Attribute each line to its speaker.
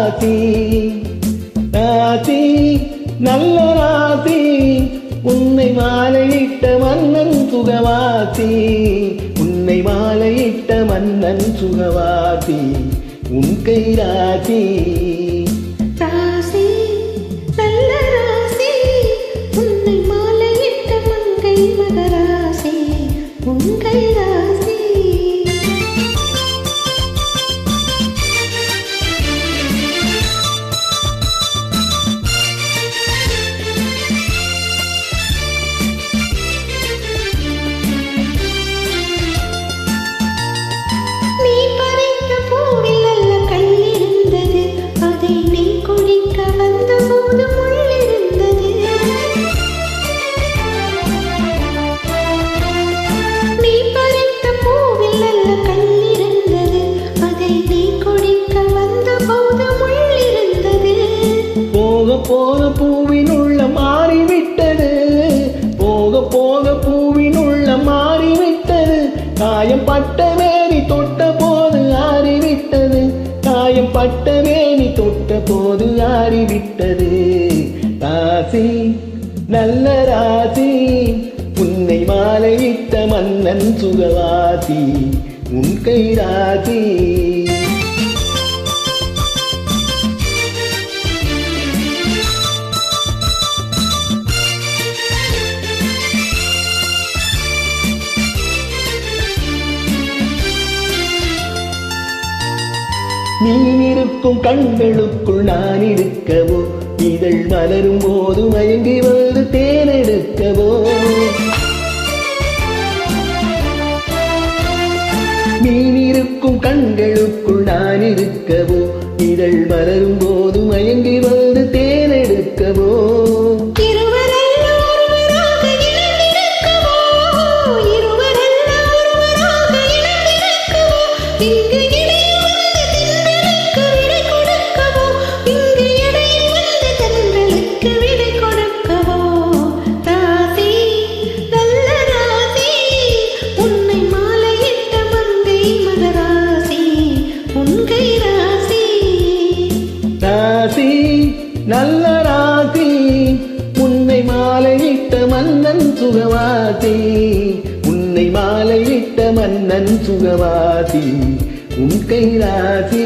Speaker 1: ராசி ராசி நல்ல ராசி உன்னை மாலையிட்ட மன்னன் சுகவாசி உன்னை மாலையிட்ட மன்னன் சுகவாசி உன் கை ராசி
Speaker 2: ராசி நல்ல ராசி உன்னை மாலையிட்ட மங்கை மகராசி உன் கை ராசி
Speaker 1: போக பூவின் உள்ள மாறிவிட்டது போக போக பூவின் உள்ள மாறிவிட்டது காயம் பட்ட வேணி தொட்ட போது ஆறிவிட்டது காயம் பட்ட வேணி தொட்ட போது ஆறிவிட்டது ராசி நல்ல ராசி உன்னை மாலையிட்ட மன்னன் சுகவாசி உன் கை ராசி நீனிருக்கும் கண்களுக்குள் நான் இருக்கவோ இதழ் மலரும் போது மயங்கி வந்து தேனெடுக்கவோ நீனிருக்கும் கண்களுக்குள் நான் இருக்கவோ இதழ் மலரும் போது மயங்கி வந்து தேனெடுக்கவோ ராசி நல்ல ராசி உன்னை மாலையிட்ட மன்னன் சுகவாசி உன்னை மாலையிட்ட மன்னன் சுகவாசி உன் கை ராசி